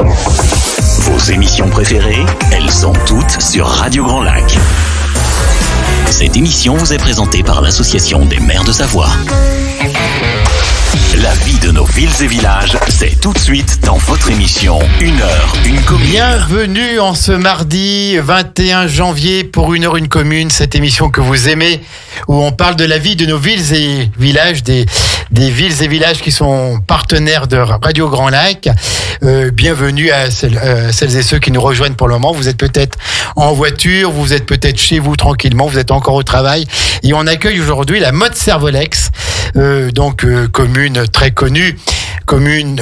Vos émissions préférées, elles sont toutes sur Radio Grand Lac. Cette émission vous est présentée par l'Association des maires de Savoie. La vie de nos villes et villages, c'est tout de suite dans votre émission 1 heure, une commune. Bienvenue en ce mardi 21 janvier pour 1 heure, une commune, cette émission que vous aimez, où on parle de la vie de nos villes et villages, des villes et villages qui sont partenaires de Radio Grand Lac. Bienvenue à celles et ceux qui nous rejoignent pour le moment. Vous êtes peut-être en voiture, vous êtes peut-être chez vous tranquillement, vous êtes encore au travail. Et on accueille aujourd'hui la Motte Servolex, commune très connue, commune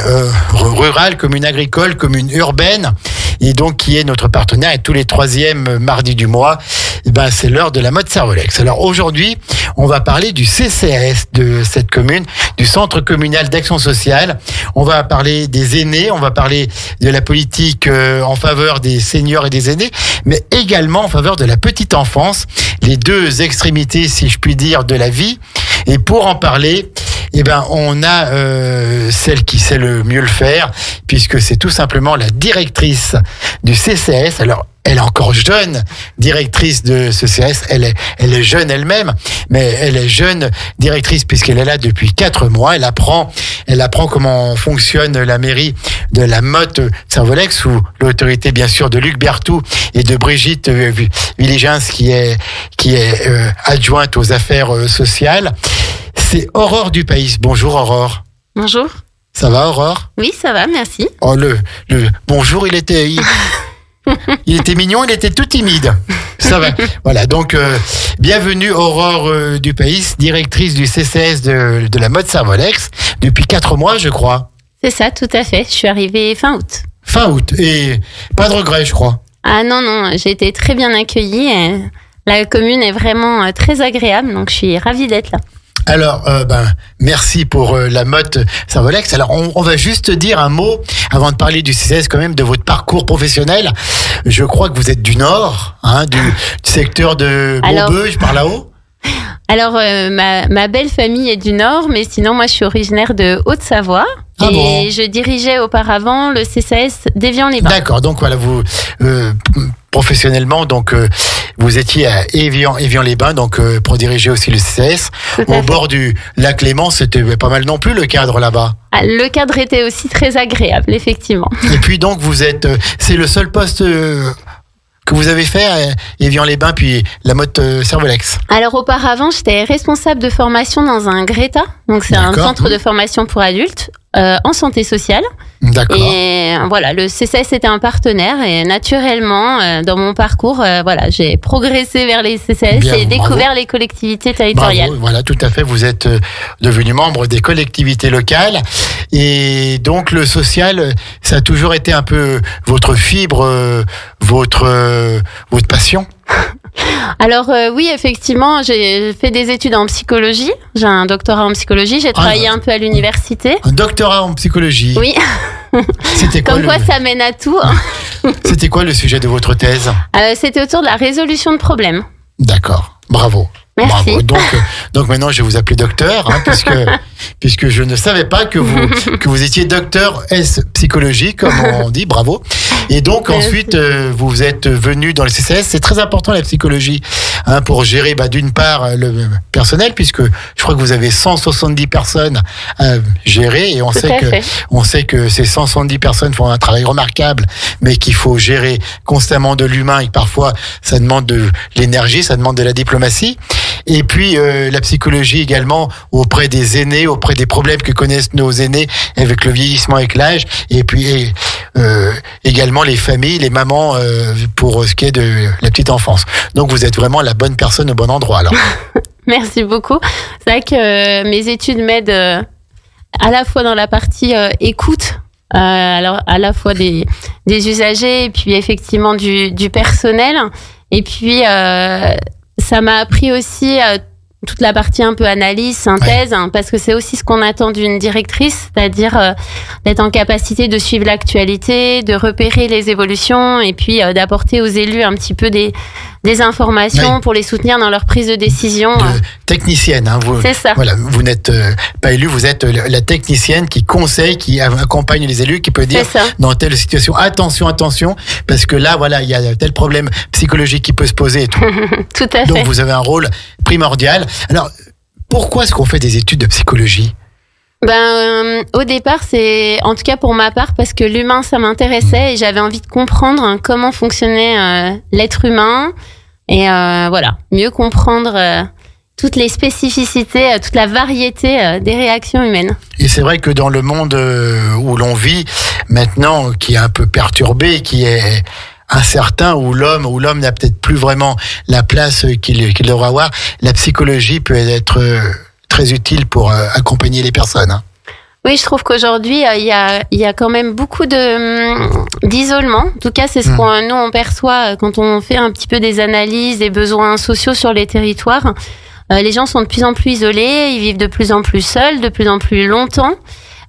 rurale, commune agricole, commune urbaine, et donc qui est notre partenaire. Et tous les 3e mardis du mois, c'est l'heure de la Motte Servolex. Alors aujourd'hui, on va parler du CCAS de cette commune, du Centre communal d'action sociale. On va parler des aînés, on va parler de la politique en faveur des seniors et des aînés, mais également en faveur de la petite enfance, les deux extrémités, si je puis dire, de la vie. Et pour en parler, on a celle qui sait le mieux le faire, puisque c'est tout simplement la directrice du CCAS. Alors, elle est encore jeune, directrice de ce CCAS. Elle est jeune elle-même, mais elle est jeune directrice puisqu'elle est là depuis 4 mois. Elle apprend comment fonctionne la mairie de la Motte Servolex sous l'autorité, bien sûr, de Luc Berthoud et de Brigitte Villigens, qui est adjointe aux affaires sociales. C'est Aurore Dupaïs. Bonjour Aurore. Bonjour. Ça va Aurore? Oui, ça va, merci. Oh, le bonjour, il était mignon, il était tout timide. Ça va. Voilà, donc bienvenue Aurore Dupaïs, directrice du CCAS de la Motte Servolex depuis 4 mois, je crois. C'est ça, tout à fait. Je suis arrivée fin août. Fin août, et pas de regret, je crois. Ah non, j'ai été très bien accueillie. Et la commune est vraiment très agréable, donc je suis ravie d'être là. Alors, merci pour la Motte Servolex. Alors, on va juste dire un mot, avant de parler du CCAS, quand même, de votre parcours professionnel. Je crois que vous êtes du Nord, du secteur de Beaubeuge, par là-haut. Alors, ma belle famille est du Nord, mais sinon, moi, je suis originaire de Haute-Savoie. Je dirigeais auparavant le CCAS d'Évian-les-Bains. D'accord, donc voilà, vous... professionnellement, donc vous étiez à Évian-les-Bains, donc pour diriger aussi le CCAS. Au bord du lac Léman, c'était pas mal non plus le cadre là-bas. Ah, le cadre était aussi très agréable, effectivement. Et puis donc vous êtes, c'est le seul poste que vous avez fait à Évian-les-Bains, puis la Motte Servolex. Alors auparavant, j'étais responsable de formation dans un GRETA, donc c'est un centre de formation pour adultes en santé sociale. D'accord. Et voilà, le CCAS était un partenaire et naturellement, dans mon parcours, j'ai progressé vers les CCAS et découvert les collectivités territoriales. Bravo, voilà, tout à fait. Vous êtes devenu membre des collectivités locales et donc le social, ça a toujours été un peu votre fibre, votre passion. Alors oui, effectivement, j'ai fait des études en psychologie. J'ai un doctorat en psychologie. J'ai travaillé un peu à l'université. Un doctorat en psychologie. Oui. C'était quoi? Comme quoi, ça mène à tout. C'était quoi le sujet de votre thèse? C'était autour de la résolution de problèmes. D'accord. Bravo. Merci. Bravo. Donc maintenant, je vais vous appeler docteur, puisque je ne savais pas que vous étiez docteur S psychologie, comme on dit. Bravo. Et donc ensuite, vous êtes venu dans le CCAS. C'est très important la psychologie, pour gérer d'une part le personnel, puisque je crois que vous avez 170 personnes à gérer, et on sait que ces 170 personnes font un travail remarquable, mais qu'il faut gérer constamment de l'humain, et parfois ça demande de l'énergie, ça demande de la diplomatie. Et puis la psychologie également auprès des aînés, auprès des problèmes que connaissent nos aînés avec le vieillissement, avec l'âge, et puis également les familles, les mamans pour ce qui est de la petite enfance. Donc vous êtes vraiment la bonne personne au bon endroit alors. Merci beaucoup. C'est vrai que mes études m'aident à la fois dans la partie écoute, alors à la fois des usagers et puis effectivement du personnel. Et puis ça m'a appris aussi toute la partie un peu analyse, synthèse, parce que c'est aussi ce qu'on attend d'une directrice, c'est-à-dire d'être en capacité de suivre l'actualité, de repérer les évolutions et puis d'apporter aux élus un petit peu des informations pour les soutenir dans leur prise de décision. Technicienne, hein, c'est ça. Voilà, vous n'êtes pas élu, vous êtes la technicienne qui conseille, qui accompagne les élus, qui peut dire dans telle situation, attention, parce que là, voilà, il y a tel problème psychologique qui peut se poser et tout. Tout à fait. Donc vous avez un rôle primordial. Alors, pourquoi est-ce qu'on fait des études de psychologie ? Au départ, c'est, en tout cas pour ma part, parce que l'humain, ça m'intéressait et j'avais envie de comprendre comment fonctionnait l'être humain et voilà, mieux comprendre toutes les spécificités, toute la variété des réactions humaines. Et c'est vrai que dans le monde où l'on vit maintenant, qui est un peu perturbé, qui est incertain, où l'homme n'a peut-être plus vraiment la place qu'il devrait avoir, la psychologie peut être très utile pour accompagner les personnes. Hein. Oui, je trouve qu'aujourd'hui, il y a quand même beaucoup d'isolement. En tout cas, c'est ce qu'on nous on perçoit quand on fait un petit peu des analyses des besoins sociaux sur les territoires. Les gens sont de plus en plus isolés, ils vivent de plus en plus seuls, de plus en plus longtemps.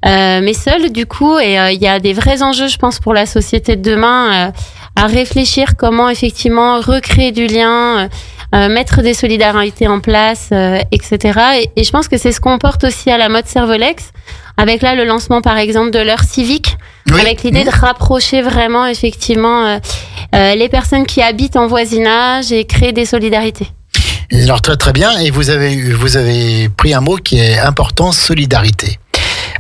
Mais seuls, du coup, et il y a des vrais enjeux, je pense, pour la société de demain, à réfléchir comment effectivement recréer du lien, mettre des solidarités en place, etc. Et je pense que c'est ce qu'on porte aussi à la mode Servolex, avec là le lancement par exemple de l'heure civique, avec l'idée de rapprocher vraiment effectivement les personnes qui habitent en voisinage et créer des solidarités. Et alors très bien, et vous avez pris un mot qui est important, solidarité.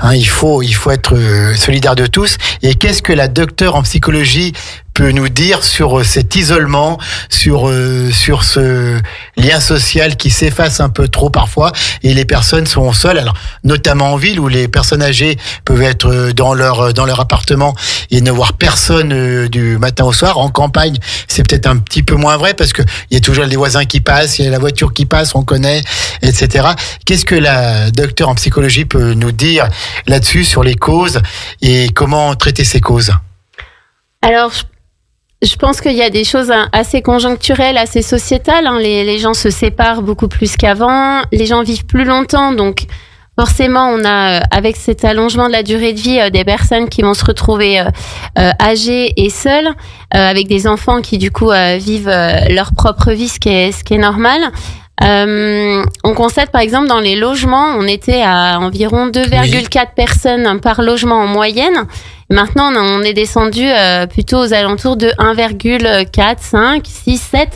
Hein, il faut être solidaire de tous. Et qu'est-ce que la docteure en psychologie peut nous dire sur cet isolement, sur ce lien social qui s'efface un peu trop parfois et les personnes sont seules, alors notamment en ville où les personnes âgées peuvent être dans leur appartement et ne voir personne du matin au soir. En campagne, c'est peut-être un petit peu moins vrai parce que il y a toujours des voisins qui passent, il y a la voiture qui passe, on connaît, etc. Qu'est-ce que la docteure en psychologie peut nous dire là-dessus sur les causes et comment traiter ces causes? Alors, je pense qu'il y a des choses assez conjoncturelles, assez sociétales. Hein. Les gens se séparent beaucoup plus qu'avant. Les gens vivent plus longtemps. Donc, forcément, on a, avec cet allongement de la durée de vie, des personnes qui vont se retrouver âgées et seules, avec des enfants qui, du coup, vivent leur propre vie, ce qui est normal. On constate, par exemple, dans les logements, on était à environ 2,4 personnes par logement en moyenne. Maintenant, on est descendu plutôt aux alentours de 1,4, 5, 6, 7.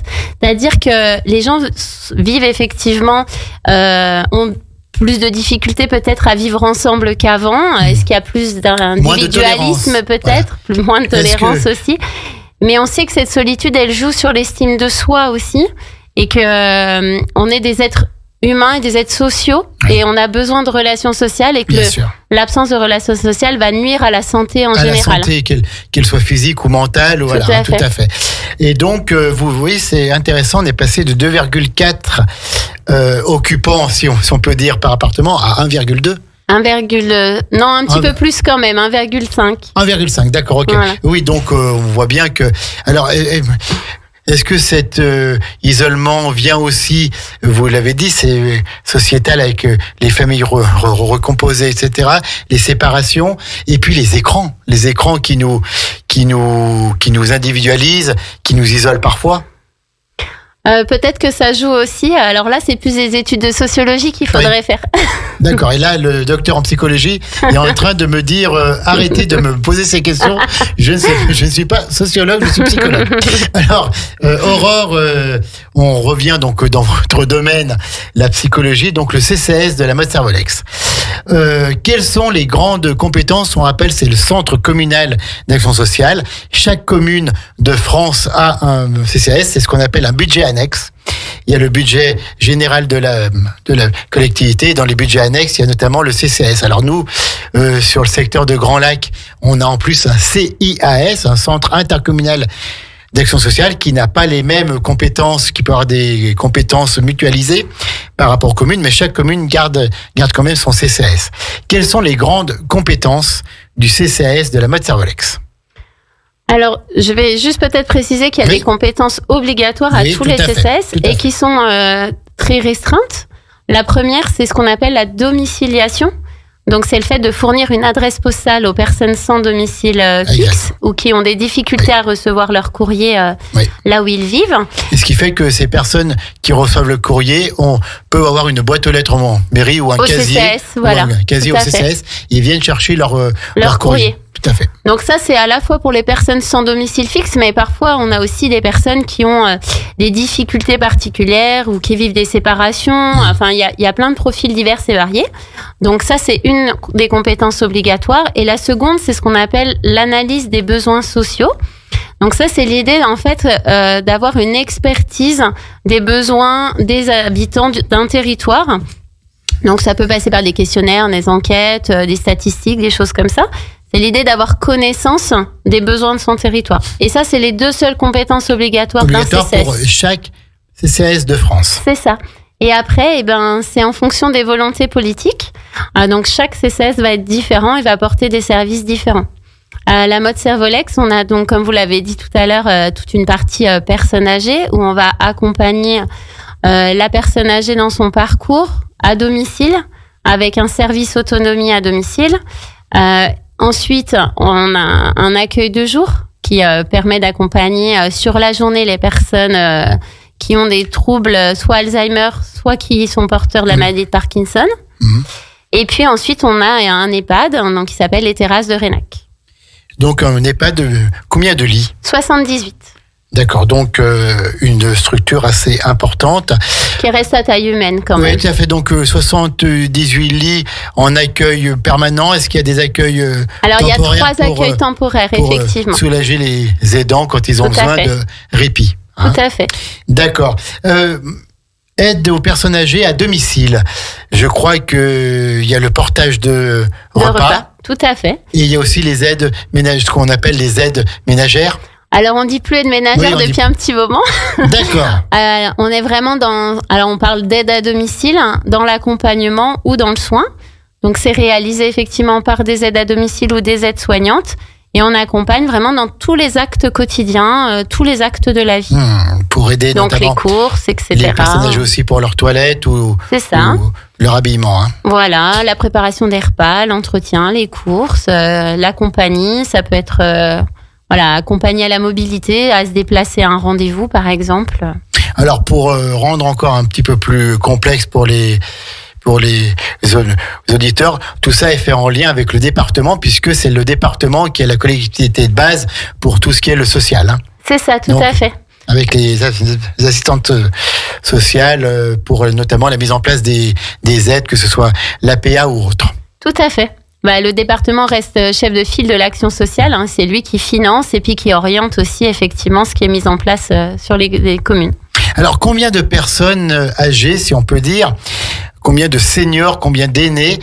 C'est-à-dire que les gens vivent effectivement, ont plus de difficultés peut-être à vivre ensemble qu'avant. Est-ce qu'il y a plus d'individualisme peut-être, moins de tolérance aussi. Mais on sait que cette solitude, elle joue sur l'estime de soi aussi. Et que on est des êtres humains et des êtres sociaux et on a besoin de relations sociales et que l'absence de relations sociales va nuire à la santé en général. À la santé, qu'elle soit physique ou mentale. Tout à fait. Et donc, vous voyez, c'est intéressant, on est passé de 2,4 occupants, si on peut dire, par appartement à 1,2. Un petit peu plus quand même, 1,5. 1,5, d'accord, ok. Voilà. Oui, donc on voit bien que... Alors... Est-ce que cet isolement vient aussi, vous l'avez dit, c'est sociétal avec les familles recomposées, etc., les séparations, et puis les écrans qui nous individualisent, qui nous isolent parfois? Peut-être que ça joue aussi. Alors là, c'est plus des études de sociologie qu'il faudrait faire. D'accord. Et là, le docteur en psychologie est en train de me dire arrêtez de me poser ces questions. Je ne suis pas sociologue, je suis psychologue. Alors, Aurore, on revient donc dans votre domaine, la psychologie, donc le CCS de la mode Servolex. Quelles sont les grandes compétences? On rappelle, c'est le Centre communal d'action sociale. Chaque commune de France a un CCS, c'est ce qu'on appelle un budget annexe. Il y a le budget général de la collectivité. Dans les budgets annexes, il y a notamment le CCS. Alors nous, sur le secteur de Grand Lac, on a en plus un CIAS, un centre intercommunal d'action sociale, qui n'a pas les mêmes compétences, qui peut avoir des compétences mutualisées par rapport aux communes, mais chaque commune garde quand même son CCAS. Quelles sont les grandes compétences du CCAS de la mode Servolex? Alors, je vais juste peut-être préciser qu'il y a des compétences obligatoires à tous les CCS et qui sont très restreintes. La première, c'est ce qu'on appelle la domiciliation. Donc, c'est le fait de fournir une adresse postale aux personnes sans domicile fixe ou qui ont des difficultés à recevoir leur courrier là où ils vivent. Et ce qui fait que ces personnes qui reçoivent le courrier peuvent avoir une boîte aux lettres en mairie ou un casier. CCS, voilà. Un casier au CCS. Ils viennent chercher leur courrier. Tout à fait. Donc ça, c'est à la fois pour les personnes sans domicile fixe, mais parfois, on a aussi des personnes qui ont des difficultés particulières ou qui vivent des séparations. Enfin, il y a plein de profils divers et variés. Donc ça, c'est une des compétences obligatoires. Et la seconde, c'est ce qu'on appelle l'analyse des besoins sociaux. Donc ça, c'est l'idée, en fait, d'avoir une expertise des besoins des habitants d'un territoire. Donc ça peut passer par des questionnaires, des enquêtes, des statistiques, des choses comme ça. C'est l'idée d'avoir connaissance des besoins de son territoire. Et ça, c'est les deux seules compétences obligatoires d'un CCS. Pour chaque CCS de France. C'est ça. Et après, c'est en fonction des volontés politiques. Donc, chaque CCS va être différent et va apporter des services différents. À la mode Servolex, on a donc, comme vous l'avez dit tout à l'heure, toute une partie personnes âgées où on va accompagner la personne âgée dans son parcours à domicile avec un service autonomie à domicile. Ensuite, on a un accueil de jour qui permet d'accompagner sur la journée les personnes qui ont des troubles, soit Alzheimer, soit qui sont porteurs de la maladie de Parkinson. Et puis ensuite, on a un EHPAD donc, qui s'appelle les Terrasses de Rénac. Donc un EHPAD, combien de lits ? 78. D'accord, donc une structure assez importante. Qui reste à taille humaine quand même. Oui, tout à fait. Donc 78 lits en accueil permanent. Est-ce qu'il y a des accueils Alors il y a 3 pour, accueils temporaires, pour effectivement. Soulager les aidants quand ils ont besoin de répit. Tout à fait. D'accord. Aide aux personnes âgées à domicile. Je crois qu'il y a le portage de repas. Tout à fait. Et il y a aussi les aides ménagères, ce qu'on appelle les aides ménagères. Alors, on dit plus aide ménagère depuis un petit moment. D'accord. On est vraiment alors, on parle d'aide à domicile, dans l'accompagnement ou dans le soin. Donc, c'est réalisé effectivement par des aides à domicile ou des aides soignantes. Et on accompagne vraiment dans tous les actes quotidiens, tous les actes de la vie. Pour aider donc notamment les courses, etc. Les personnes âgées aussi pour leur toilette ou leur habillement. Voilà, la préparation des repas, l'entretien, les courses, la compagnie. Ça peut être accompagner à la mobilité, à se déplacer à un rendez-vous, par exemple. Alors, pour rendre encore un petit peu plus complexe pour les auditeurs, tout ça est fait en lien avec le département, puisque c'est le département qui est la collectivité de base pour tout ce qui est le social. C'est ça, tout à fait. Avec les assistantes sociales pour notamment la mise en place des aides, que ce soit l'APA ou autre. Tout à fait. Le département reste chef de file de l'action sociale. C'est lui qui finance et puis qui oriente aussi effectivement ce qui est mis en place sur les communes. Alors, combien de personnes âgées, si on peut dire, combien de seniors, combien d'aînés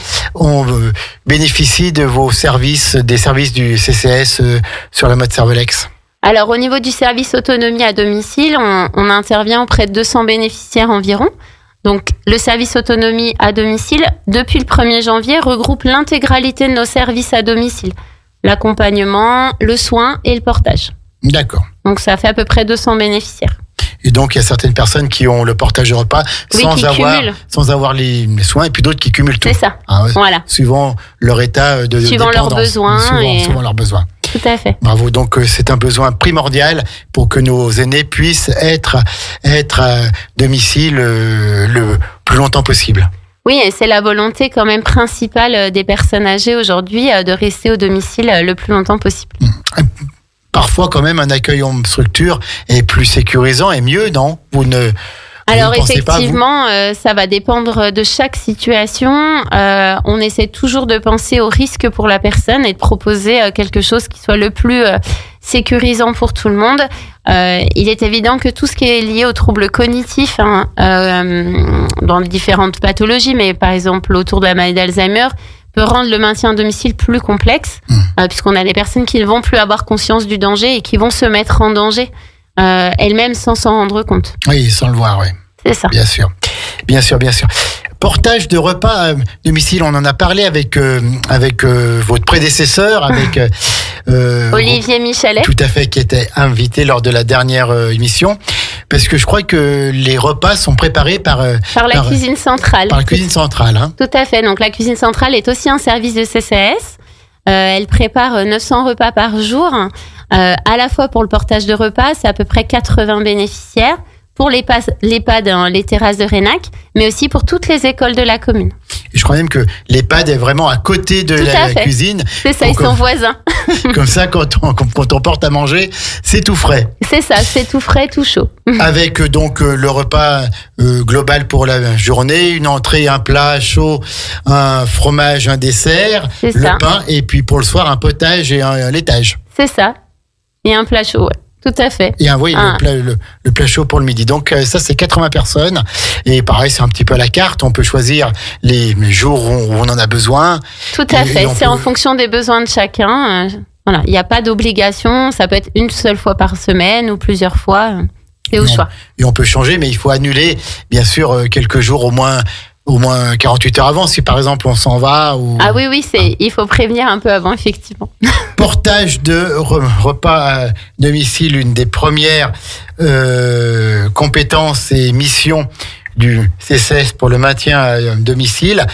bénéficient de vos services, des services du CCS sur la mode Servolex ? Alors, au niveau du service autonomie à domicile, on intervient auprès de 200 bénéficiaires environ. Donc, le service autonomie à domicile, depuis le 1er janvier, regroupe l'intégralité de nos services à domicile. L'accompagnement, le soin et le portage. D'accord. Donc, ça fait à peu près 200 bénéficiaires. Et donc, il y a certaines personnes qui ont le portage de repas sans avoir les soins, et puis d'autres qui cumulent tout. C'est ça. Voilà. Suivant leur état de suivant dépendance. Leurs besoins. Suivant leurs besoins. Tout à fait. Bravo. Donc, c'est un besoin primordial pour que nos aînés puissent être à domicile le plus longtemps possible. Oui, et c'est la volonté quand même principale des personnes âgées aujourd'hui de rester au domicile le plus longtemps possible. Parfois, quand même, un accueil en structure est plus sécurisant et mieux, non ? Alors effectivement, ça va dépendre de chaque situation. On essaie toujours de penser au risque pour la personne et de proposer quelque chose qui soit le plus sécurisant pour tout le monde. Il est évident que tout ce qui est lié aux troubles cognitifs, dans différentes pathologies, mais par exemple autour de la maladie d'Alzheimer, peut rendre le maintien à domicile plus complexe, puisqu'on a des personnes qui ne vont plus avoir conscience du danger et qui vont se mettre en danger elles-mêmes sans s'en rendre compte. Oui, sans le voir, oui. C'est ça. Bien sûr. Portage de repas à domicile, on en a parlé avec votre prédécesseur, avec Olivier Michelet. Tout à fait, qui était invité lors de la dernière émission. Parce que je crois que les repas sont préparés par la cuisine centrale. Par la cuisine centrale. Hein. Tout à fait. Donc la cuisine centrale est aussi un service de CCAS. Elle prépare 900 repas par jour. À la fois pour le portage de repas, c'est à peu près 80 bénéficiaires. Pour l'EHPAD, les terrasses de Reynac, mais aussi pour toutes les écoles de la commune. Et je crois même que l'EHPAD est vraiment à côté de la cuisine. C'est ça, ils sont voisins. Comme ça, quand on porte à manger, c'est tout frais. C'est ça, c'est tout frais, tout chaud. Avec donc le repas global pour la journée, une entrée, un plat chaud, un fromage, un dessert, le pain, et puis pour le soir, un potage et un laitage. C'est ça, et un plat chaud, ouais. Tout à fait. Et le plat chaud pour le midi. Donc ça, c'est 80 personnes. Et pareil, c'est un petit peu à la carte. On peut choisir les jours où on en a besoin. Tout à fait. C'est en fonction des besoins de chacun. Voilà, il n'y a pas d'obligation. Ça peut être une seule fois par semaine ou plusieurs fois. C'est au choix. Et on peut changer, mais il faut annuler, bien sûr, quelques jours au moins 48 heures avant, si par exemple on s'en va. Ah oui, il faut prévenir un peu avant, effectivement. Portage de repas à domicile, une des premières compétences et missions du CCS pour le maintien à domicile.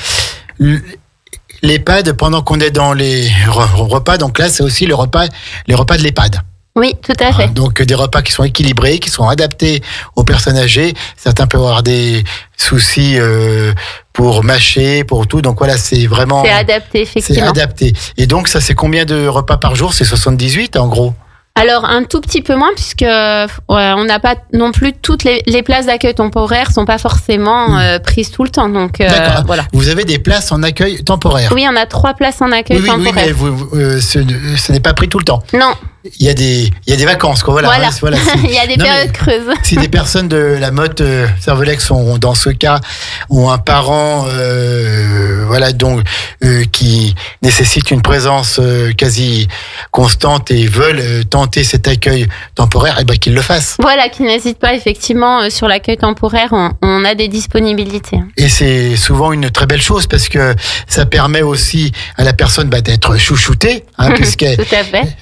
L'EHPAD, pendant qu'on est dans les repas, donc là c'est aussi les repas de l'EHPAD. Oui, tout à fait. Donc des repas qui sont équilibrés, qui sont adaptés aux personnes âgées. Certains peuvent avoir des soucis pour mâcher, pour tout. Donc voilà, c'est vraiment... C'est adapté, effectivement. C'est adapté. Et donc ça, c'est combien de repas par jour? C'est 78 en gros? Alors un tout petit peu moins, puisque on n'a pas non plus toutes les places d'accueil temporaire sont pas forcément prises tout le temps. Donc voilà. Vous avez des places en accueil temporaire? Oui, on a 3 places en accueil temporaire. Oui, mais ce n'est pas pris tout le temps. Non. Il y a des vacances, quoi. Voilà. Il y a des périodes creuses. Si des personnes de la Motte Servolex sont dans ce cas, ou un parent, qui nécessite une présence quasi constante et veulent tenter cet accueil temporaire, qu'ils le fassent. Voilà, qu'ils n'hésitent pas, effectivement, sur l'accueil temporaire, on a des disponibilités. Et c'est souvent une très belle chose parce que ça permet aussi à la personne d'être chouchoutée, puisqu'elle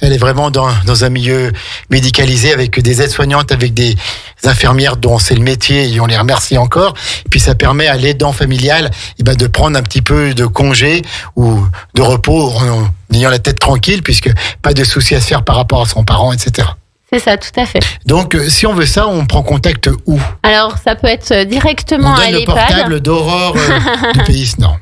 elle est vraiment dans un milieu médicalisé avec des aides-soignantes, avec des infirmières dont c'est le métier et on les remercie encore. Et puis ça permet à l'aidant familial de prendre un petit peu de congé ou de repos en ayant la tête tranquille puisque pas de soucis à se faire par rapport à son parent, etc. C'est ça, tout à fait. Donc, si on veut ça, on prend contact où? Alors, ça peut être directement à l'EHPAD. On donne le portable d'Aurore du pays, non?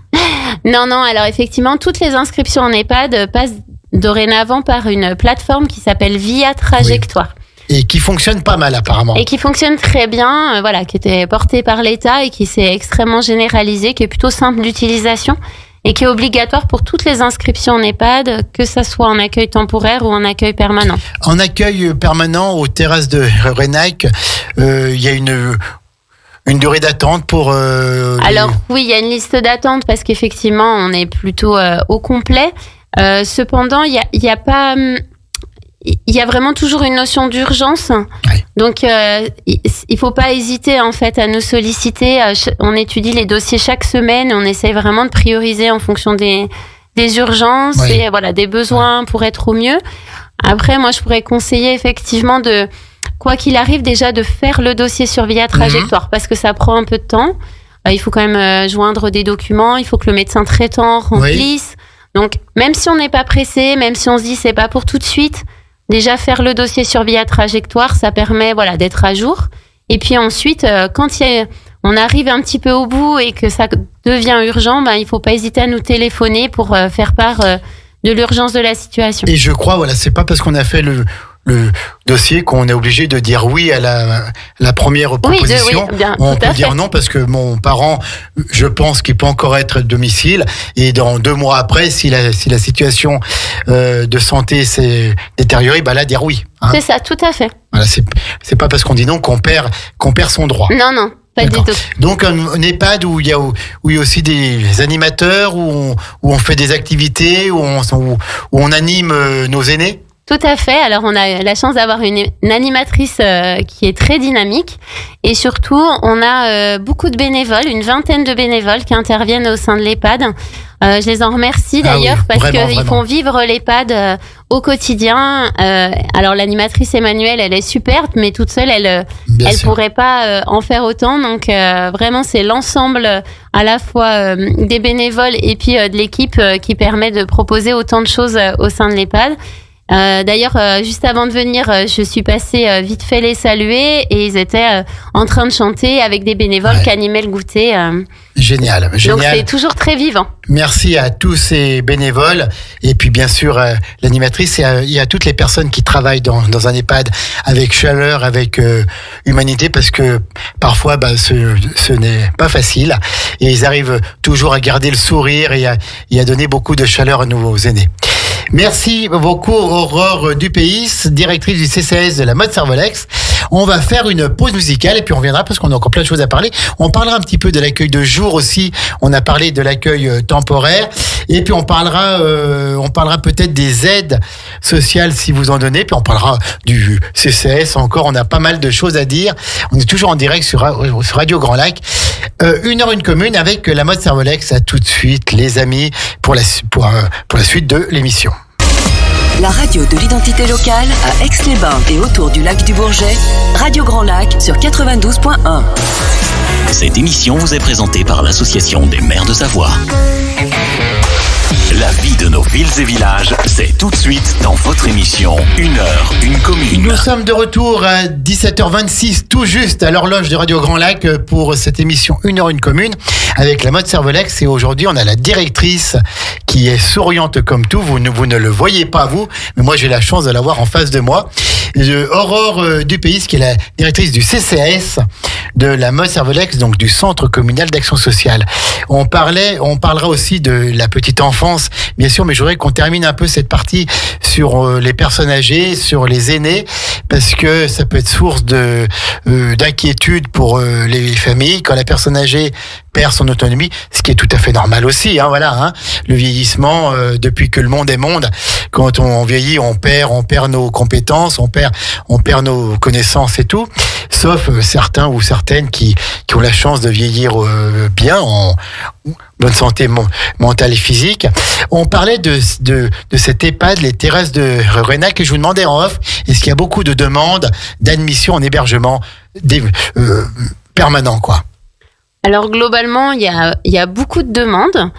Non. Alors, effectivement, toutes les inscriptions en EHPAD passent dorénavant par une plateforme qui s'appelle Via Trajectoire. Oui. Et qui fonctionne pas mal apparemment. Et qui fonctionne très bien, qui était portée par l'État et qui s'est extrêmement généralisée, qui est plutôt simple d'utilisation et qui est obligatoire pour toutes les inscriptions en EHPAD, que ça soit en accueil temporaire ou en accueil permanent. En accueil permanent aux terrasses de Reynac, il y a une durée d'attente pour... Alors oui, il y a une liste d'attente parce qu'effectivement, on est plutôt au complet. Cependant, il y a vraiment toujours une notion d'urgence. Oui. Donc, il faut pas hésiter en fait à nous solliciter. On étudie les dossiers chaque semaine. On essaie vraiment de prioriser en fonction des urgences et des besoins pour être au mieux. Après, moi, je pourrais conseiller effectivement quoi qu'il arrive déjà de faire le dossier sur Via Trajectoire parce que ça prend un peu de temps. Il faut quand même joindre des documents. Il faut que le médecin traitant remplisse. Oui. Donc, même si on n'est pas pressé, même si on se dit c'est pas pour tout de suite, déjà faire le dossier sur Via Trajectoire, ça permet d'être à jour. Et puis ensuite, quand on arrive un petit peu au bout et que ça devient urgent, il faut pas hésiter à nous téléphoner pour faire part de l'urgence de la situation. Et je crois, c'est pas parce qu'on a fait le dossier qu'on est obligé de dire oui à la première proposition. On peut dire non parce que mon parent, je pense qu'il peut encore être à domicile et dans 2 mois après, si la situation de santé s'est détériorée, là dire oui. C'est ça, tout à fait. Voilà, c'est pas parce qu'on dit non qu'on perd son droit. Non. Pas du tout. Donc un EHPAD où il y a aussi des animateurs, où on fait des activités, où on anime nos aînés. Tout à fait. Alors, on a la chance d'avoir une animatrice qui est très dynamique. Et surtout, on a beaucoup de bénévoles, une vingtaine de bénévoles qui interviennent au sein de l'EHPAD. Je les en remercie d'ailleurs parce qu'ils font vivre l'EHPAD au quotidien. Alors, l'animatrice Emmanuelle, elle est superbe, mais toute seule, elle pourrait pas en faire autant. Donc, vraiment, c'est l'ensemble à la fois des bénévoles et puis de l'équipe qui permet de proposer autant de choses au sein de l'EHPAD. D'ailleurs, juste avant de venir, je suis passée vite fait les saluer et ils étaient en train de chanter avec des bénévoles qui animaient le goûter. Génial. Donc c'est toujours très vivant. Merci à tous ces bénévoles et puis bien sûr l'animatrice et à toutes les personnes qui travaillent dans un EHPAD avec chaleur, avec humanité, parce que parfois ce n'est pas facile et ils arrivent toujours à garder le sourire et à donner beaucoup de chaleur à nos aînés. Merci beaucoup Aurore Dupéis, directrice du CCAS de la mode Servolex. On va faire une pause musicale et puis on reviendra parce qu'on a encore plein de choses à parler. On parlera un petit peu de l'accueil de jour aussi. On a parlé de l'accueil temporaire et puis on parlera peut-être des aides sociales si vous en donnez. Puis on parlera du CCAS encore. On a pas mal de choses à dire. On est toujours en direct sur Radio Grand Lac. 1h1 commune avec la mode Servolex. À tout de suite les amis pour la suite de l'émission. La radio de l'identité locale à Aix-les-Bains et autour du lac du Bourget, Radio Grand Lac sur 92.1. Cette émission vous est présentée par l'Association des maires de Savoie. La vie de nos villes et villages, c'est tout de suite dans votre émission 1h1 commune. Nous sommes de retour à 17h26, tout juste à l'horloge de Radio Grand Lac pour cette émission 1h1 commune avec la mode Servolex. Et aujourd'hui, on a la directrice qui est souriante comme tout. Vous ne le voyez pas, vous, mais moi, j'ai la chance de l'avoir en face de moi. Aurore Dupéis, qui est la directrice du CCAS de la mode Servolex, donc du Centre communal d'action sociale. On parlera aussi de la petite enfance, bien sûr, mais je voudrais qu'on termine un peu cette partie sur les personnes âgées, sur les aînés, parce que ça peut être source d'inquiétude pour les familles quand la personne âgée perd son autonomie, ce qui est tout à fait normal aussi, le vieillissement, depuis que le monde est monde, quand on vieillit, on perd nos compétences, on perd nos connaissances et tout, sauf certains ou certaines qui ont la chance de vieillir bien, en bonne santé mentale et physique. On parlait de cette EHPAD, les terrasses de Renac, et je vous demandais en off, est-ce qu'il y a beaucoup de demandes d'admission en hébergement permanent, quoi? Alors globalement, il y a beaucoup de demandes.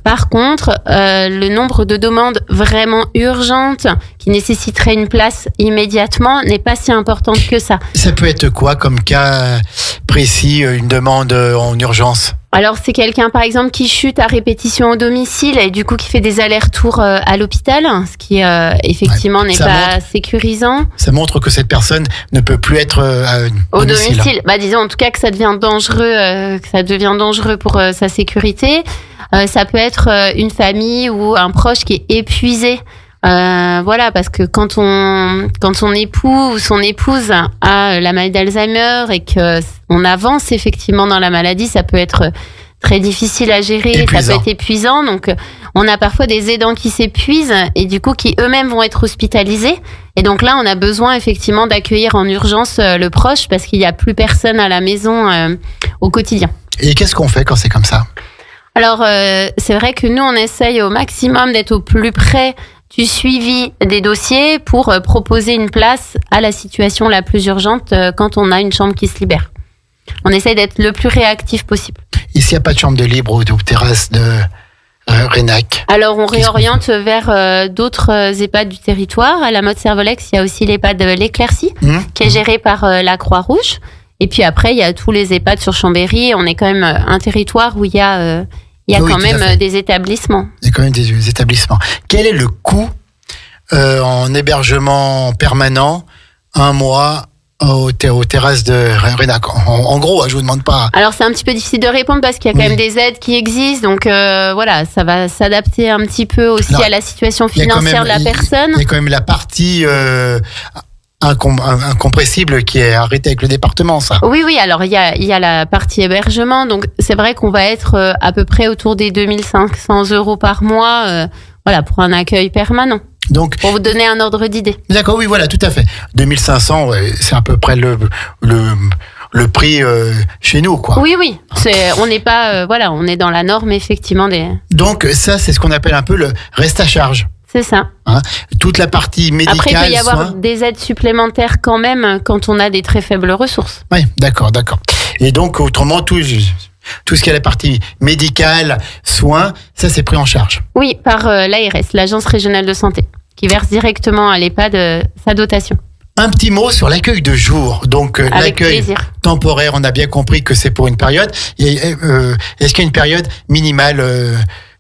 Par contre, le nombre de demandes vraiment urgentes qui nécessiteraient une place immédiatement n'est pas si important que ça. Ça peut être quoi comme cas précis, une demande en urgence ? Alors c'est quelqu'un par exemple qui chute à répétition au domicile et du coup qui fait des allers-retours à l'hôpital, ce qui effectivement n'est pas sécurisant. Ça montre que cette personne ne peut plus être au domicile. Disons en tout cas que ça devient dangereux pour sa sécurité. Ça peut être une famille ou un proche qui est épuisé. Parce que quand son époux ou son épouse a la maladie d'Alzheimer et que on avance effectivement dans la maladie, ça peut être très difficile à gérer, ça peut être épuisant. Donc, on a parfois des aidants qui s'épuisent et du coup qui eux-mêmes vont être hospitalisés. Et donc là, on a besoin effectivement d'accueillir en urgence le proche parce qu'il n'y a plus personne à la maison au quotidien. Et qu'est-ce qu'on fait quand c'est comme ça ? Alors, c'est vrai que nous, on essaye au maximum d'être au plus près du suivi des dossiers pour proposer une place à la situation la plus urgente quand on a une chambre qui se libère. On essaye d'être le plus réactif possible. Et s'il n'y a pas de chambre de libre ou de terrasse de Renac ? Alors, on réoriente vers d'autres EHPAD du territoire. À la mode Servolex, il y a aussi l'EHPAD L'Éclaircie, qui est géré par la Croix-Rouge. Et puis après, il y a tous les EHPAD sur Chambéry. On est quand même un territoire où il y a quand même des établissements. Il y a quand même des établissements. Quel est le coût en hébergement permanent, un mois, aux terrasses de Renac? En gros, je vous demande pas. Alors, c'est un petit peu difficile de répondre parce qu'il y a quand même des aides qui existent. Donc, ça va s'adapter un petit peu aussi à la situation financière de la personne. Il y a quand même la partie... incompressible qui est arrêté avec le département, ça. Oui. Alors, il y a la partie hébergement. Donc, c'est vrai qu'on va être à peu près autour des 2 500 € par mois, pour un accueil permanent. Donc, pour vous donner un ordre d'idée. D'accord, oui, voilà, tout à fait. 2500, ouais, c'est à peu près le prix chez nous, quoi. Oui, on n'est pas, on est dans la norme effectivement des. Donc ça, c'est ce qu'on appelle un peu le reste à charge. C'est ça. Hein, toute la partie médicale. Après, il peut y avoir des aides supplémentaires quand même quand on a des très faibles ressources. Oui, d'accord. Et donc, autrement, tout ce qui est la partie médicale, soins, ça, c'est pris en charge. Oui, par l'ARS, l'Agence régionale de santé, qui verse directement à l'EHPAD sa dotation. Un petit mot sur l'accueil de jour. Donc, l'accueil temporaire, on a bien compris que c'est pour une période. Est-ce qu'il y a une période minimale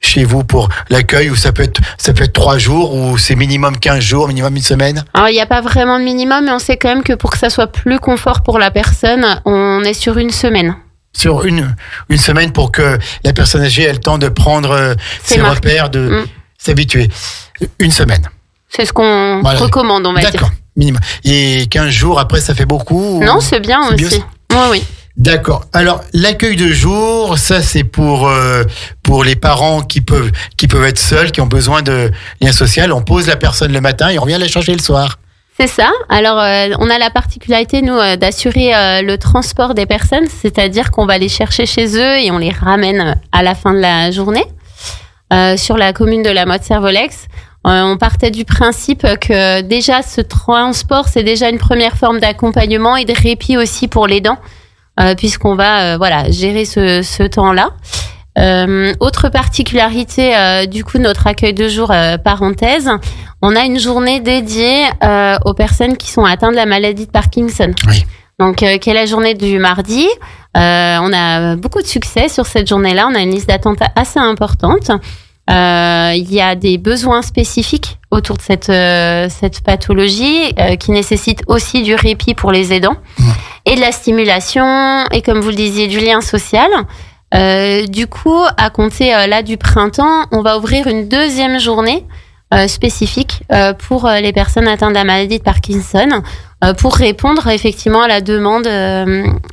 chez vous pour l'accueil, ou ça peut être 3 jours, ou c'est minimum 15 jours, minimum une semaine? Alors, il n'y a pas vraiment de minimum, mais on sait quand même que pour que ça soit plus confort pour la personne, on est sur une semaine. Sur une semaine pour que la personne âgée ait le temps de prendre ses repères, de s'habituer. Une semaine. C'est ce qu'on recommande, on va dire. D'accord, minimum. Et 15 jours, après, ça fait beaucoup? Non, c'est bien aussi. Oui. D'accord. Alors, l'accueil de jour, ça, c'est pour les parents qui peuvent être seuls, qui ont besoin de lien social. On pose la personne le matin et on vient la chercher le soir. C'est ça. Alors, on a la particularité, nous, d'assurer le transport des personnes, c'est-à-dire qu'on va les chercher chez eux et on les ramène à la fin de la journée sur la commune de la Motte-Servolex. On partait du principe que déjà, ce transport, c'est déjà une première forme d'accompagnement et de répit aussi pour l'aidant, puisqu'on va gérer ce temps-là. Autre particularité du coup notre accueil de jour, parenthèse, on a une journée dédiée aux personnes qui sont atteintes de la maladie de Parkinson. Oui. Donc qui est la journée du mardi. On a beaucoup de succès sur cette journée-là. On a une liste d'attente assez importante. Il y a des besoins spécifiques autour de cette pathologie qui nécessite aussi du répit pour les aidants et de la stimulation et, comme vous le disiez, du lien social. Du coup, à compter là du printemps, on va ouvrir une deuxième journée spécifique pour les personnes atteintes de la maladie de Parkinson, pour répondre effectivement à la demande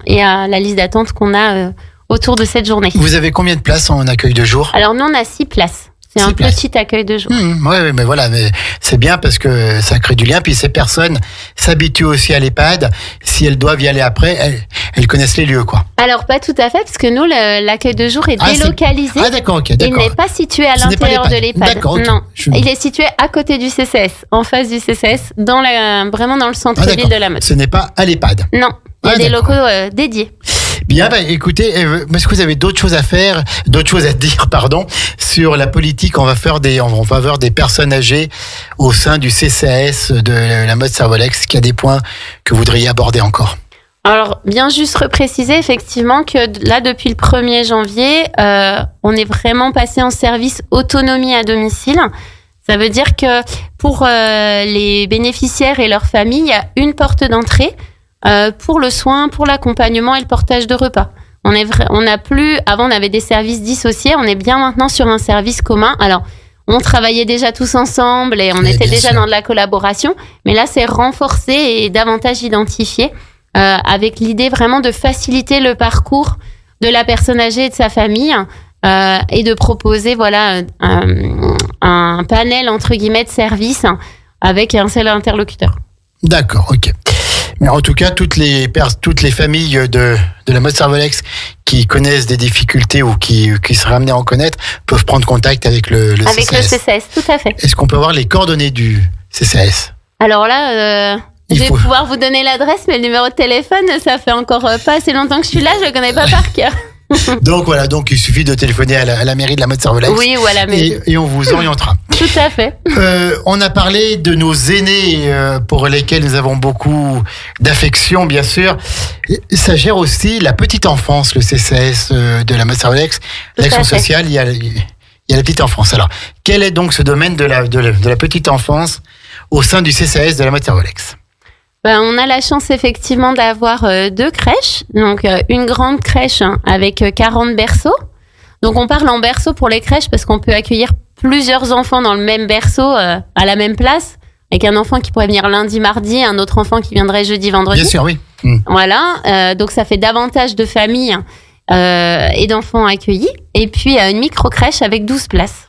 et à la liste d'attente qu'on a autour de cette journée. Vous avez combien de places en accueil de jour? Alors nous, on a 6 places. C'est un petit accueil de jour. Oui, mais voilà, mais c'est bien parce que ça crée du lien. Puis ces personnes s'habituent aussi à l'EHPAD. Si elles doivent y aller après, elles connaissent les lieux, quoi. Alors pas tout à fait, parce que nous, l'accueil de jour est délocalisé. D'accord, ok. Il n'est pas situé à l'intérieur de l'EHPAD. D'accord, okay. Non, il est situé à côté du CCS, en face du CCS, vraiment dans le centre-ville de la Motte. Ce n'est pas à l'EHPAD. Non, il y a des locaux dédiés. Bien, écoutez, est-ce que vous avez d'autres choses à dire, sur la politique en faveur des personnes âgées au sein du CCAS de la Motte-Servolex? Est-ce qu'il y a des points que vous voudriez aborder encore? Alors, bien juste repréciser effectivement que là, depuis le 1er janvier, on est vraiment passé en service autonomie à domicile. Ça veut dire que pour les bénéficiaires et leurs familles, il y a une porte d'entrée pour le soin, pour l'accompagnement et le portage de repas. Avant on avait des services dissociés, on est bien maintenant sur un service commun. Alors, on travaillait déjà tous ensemble et on était déjà dans de la collaboration, mais là c'est renforcé et davantage identifié, avec l'idée vraiment de faciliter le parcours de la personne âgée et de sa famille, et de proposer un panel entre guillemets de services avec un seul interlocuteur. D'accord, ok. Mais en tout cas, toutes les familles de la Motte-Servolex qui connaissent des difficultés ou qui seraient amenées à en connaître peuvent prendre contact avec le CCAS. Avec le CCAS, tout à fait. Est-ce qu'on peut avoir les coordonnées du CCAS? Alors là, je vais pouvoir vous donner l'adresse, mais le numéro de téléphone, ça fait encore pas assez longtemps que je suis là, je le connais pas par cœur. Donc voilà, il suffit de téléphoner à la mairie de la Motte-Servolex. Oui, ou à la mairie. Et on vous orientera. Tout à fait. On a parlé de nos aînés pour lesquels nous avons beaucoup d'affection, bien sûr. Ça gère aussi la petite enfance, le CCAS de la Motte-Servolex. L'action sociale, il y a la petite enfance. Alors, quel est donc ce domaine de la petite enfance au sein du CCAS de la Motte-Servolex? On a la chance effectivement d'avoir 2 crèches, donc une grande crèche avec 40 berceaux. Donc on parle en berceau pour les crèches parce qu'on peut accueillir plusieurs enfants dans le même berceau à la même place, avec un enfant qui pourrait venir lundi, mardi, un autre enfant qui viendrait jeudi, vendredi. Bien sûr, oui. Voilà, donc ça fait davantage de familles et d'enfants accueillis. Et puis une micro-crèche avec 12 places.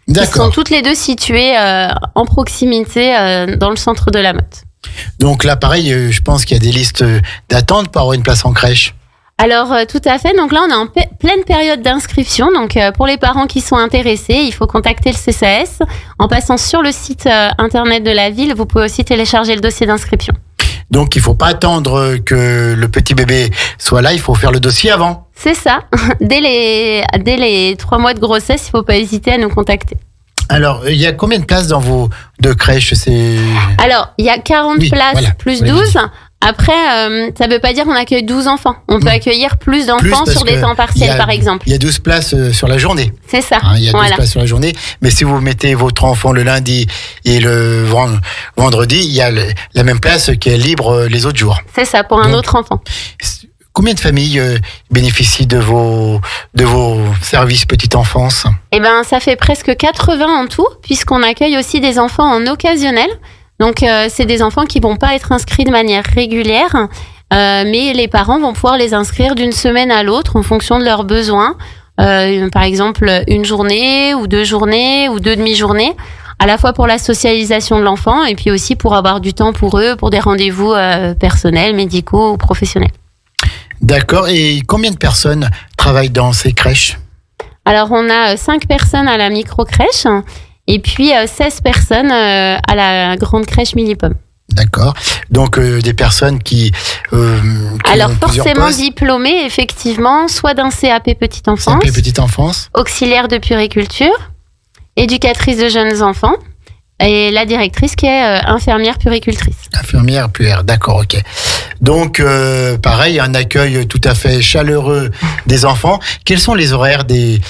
qui D'accord. sont toutes les deux situées en proximité dans le centre de la Motte. Donc là, pareil, je pense qu'il y a des listes d'attente pour avoir une place en crèche. Alors tout à fait, donc là on est en pleine période d'inscription, donc pour les parents qui sont intéressés, il faut contacter le CCAS. En passant sur le site internet de la ville, vous pouvez aussi télécharger le dossier d'inscription. Donc il faut pas attendre que le petit bébé soit là, il faut faire le dossier avant. C'est ça, dès les 3 mois de grossesse, il faut pas hésiter à nous contacter. Alors, il y a combien de places dans vos 2 crèches? Alors, il y a 40 Oui, places voilà, plus vous l'avez 12. Après, ça veut pas dire qu'on accueille 12 enfants. On peut accueillir plus d'enfants parce sur des que temps partiels, par exemple. Il y a 12 places sur la journée. C'est ça. Il y a 12 voilà. places sur la journée. Mais si vous mettez votre enfant le lundi et le vendredi, il y a la même place qui est libre les autres jours. C'est ça, pour un Donc, autre enfant. Combien de familles bénéficient de vos services petite enfance? Eh ben, ça fait presque 80 en tout, puisqu'on accueille aussi des enfants en occasionnel. Donc, c'est des enfants qui vont pas être inscrits de manière régulière, mais les parents vont pouvoir les inscrire d'une semaine à l'autre en fonction de leurs besoins. Par exemple, une journée ou 2 journées ou 2 demi-journées, à la fois pour la socialisation de l'enfant et puis aussi pour avoir du temps pour eux, pour des rendez-vous personnels, médicaux ou professionnels. D'accord. Et combien de personnes travaillent dans ces crèches? Alors, on a 5 personnes à la micro-crèche et puis 16 personnes à la grande crèche Millipom. D'accord. Donc, des personnes qui Alors, ont plusieurs forcément postes. diplômées, effectivement, soit d'un CAP petite enfance, CAP petite enfance. auxiliaire de puériculture, éducatrice de jeunes enfants, et la directrice qui est infirmière puéricultrice. Infirmière, puère, d'accord, ok. Donc, pareil, un accueil tout à fait chaleureux des enfants. Quels sont les horaires des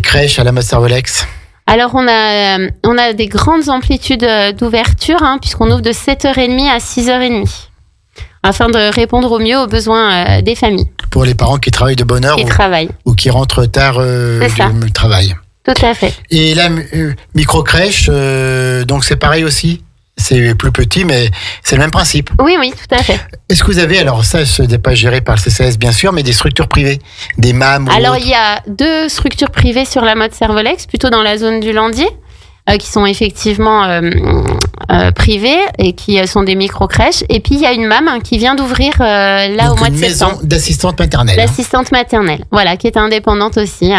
crèches à la Motte-Servolex? Alors, on a des grandes amplitudes d'ouverture, puisqu'on ouvre de 7h30 à 6h30, afin de répondre au mieux aux besoins des familles Pour les parents qui travaillent de bonne heure qui travaillent. ou qui rentrent tard ça. du travail. Tout à fait. Et la micro-crèche, donc c'est pareil aussi? C'est plus petit, mais c'est le même principe. Oui, tout à fait. Est-ce que vous avez, alors ça, ce n'est pas géré par le CCAS bien sûr, mais des structures privées, des MAM ou Alors, autres? il y a 2 structures privées sur la Motte-Servolex, plutôt dans la zone du Landier, qui sont effectivement privées et qui sont des micro-crèches. Et puis, il y a une MAM qui vient d'ouvrir là Donc au mois de une maison septembre. d'assistante maternelle. L'assistante maternelle, voilà, qui est indépendante aussi,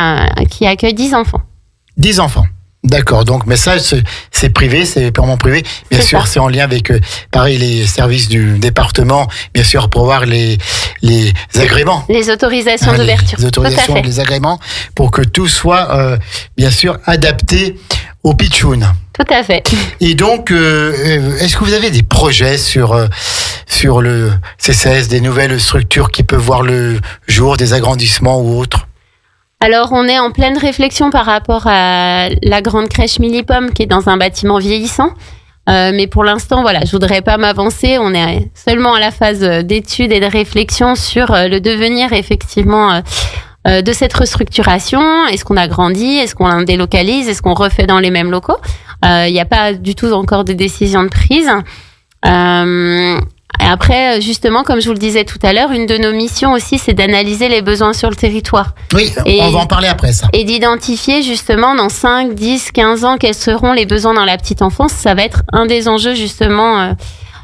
qui accueille 10 enfants. 10 enfants. D'accord, donc mais ça c'est privé, c'est purement privé. Bien C'est sûr, ça. c'est en lien avec pareil les services du département, bien sûr pour avoir les agréments. Les autorisations Hein, d'ouverture. les autorisations, Tout à fait. les agréments pour que tout soit bien sûr adapté au pitchoun. Tout à fait. Et donc est-ce que vous avez des projets sur le CCAS, des nouvelles structures qui peuvent voir le jour, des agrandissements ou autres? Alors, on est en pleine réflexion par rapport à la grande crèche Millipom qui est dans un bâtiment vieillissant. Mais pour l'instant, voilà, je voudrais pas m'avancer. On est seulement à la phase d'études et de réflexion sur le devenir effectivement de cette restructuration. Est-ce qu'on agrandit? Est-ce qu'on délocalise? Est-ce qu'on refait dans les mêmes locaux? Il n'y a pas du tout encore de décision de prise. Et après, justement, comme je vous le disais tout à l'heure, une de nos missions aussi, c'est d'analyser les besoins sur le territoire. Oui, on va en parler après ça. Et d'identifier justement dans 5, 10, 15 ans quels seront les besoins dans la petite enfance. Ça va être un des enjeux justement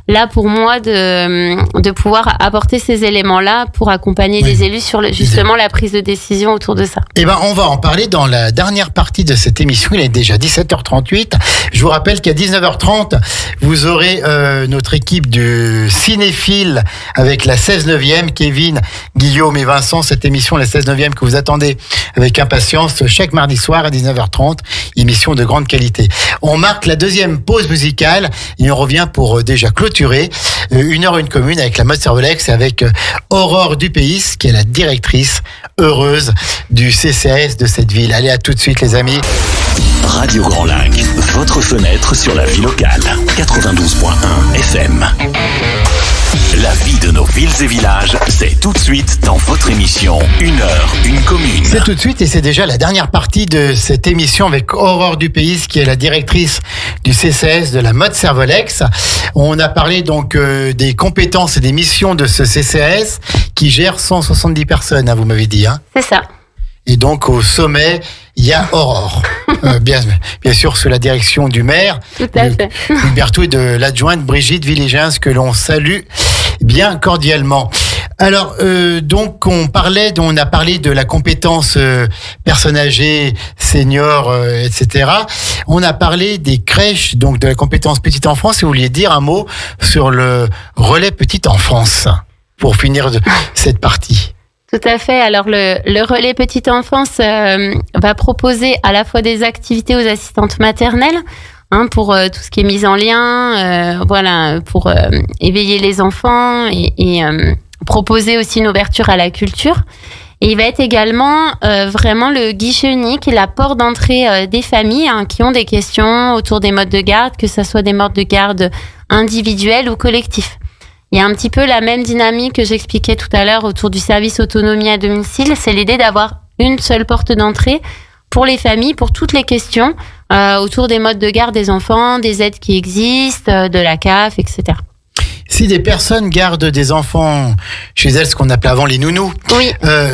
là pour moi de pouvoir apporter ces éléments-là pour accompagner les élus sur justement la prise de décision autour de ça. Eh ben, on va en parler dans la dernière partie de cette émission. Il est déjà 17h38. Je vous rappelle qu'à 19h30, vous aurez notre équipe du Cinéphile avec la 16/9e, Kevin, Guillaume et Vincent. Cette émission, la 16/9e, que vous attendez avec impatience chaque mardi soir à 19h30. Émission de grande qualité. On marque la deuxième pause musicale et on revient pour déjà clôturer 1h1 commune avec la Motte-Servolex et avec Aurore Dupéis, qui est la directrice heureuse du CCAS de cette ville. Allez, à tout de suite les amis. Radio Grand Lac, votre fenêtre sur la vie locale. 92.1 FM. La vie de nos villes et villages, c'est tout de suite dans votre émission 1h1 commune. C'est tout de suite et c'est déjà la dernière partie de cette émission avec Aurore Dupéis, qui est la directrice du CCAS de la Motte-Servolex. On a parlé donc des compétences et des missions de ce CCAS qui gère 170 personnes, vous m'avez dit. C'est ça. Et donc au sommet, il y a Aurore. Bien sûr, sous la direction du maire, Tout à fait. Berthoud, et de l'adjointe Brigitte Villégens, que l'on salue bien cordialement. Alors, donc, on a parlé de la compétence personnes âgées, seniors, etc. On a parlé des crèches, donc de la compétence petite enfance. Si vous vouliez dire un mot sur le relais petite enfance, pour finir cette partie. Tout à fait. Alors, le relais petite enfance va proposer à la fois des activités aux assistantes maternelles, pour tout ce qui est mise en lien, pour éveiller les enfants et proposer aussi une ouverture à la culture. Et il va être également vraiment le guichet unique et la porte d'entrée des familles qui ont des questions autour des modes de garde, que ce soit des modes de garde individuels ou collectifs. Il y a un petit peu la même dynamique que j'expliquais tout à l'heure autour du service autonomie à domicile. C'est l'idée d'avoir une seule porte d'entrée pour les familles, pour toutes les questions autour des modes de garde des enfants, des aides qui existent, de la CAF, etc. Si des personnes gardent des enfants chez elles, ce qu'on appelait avant les nounous, Oui.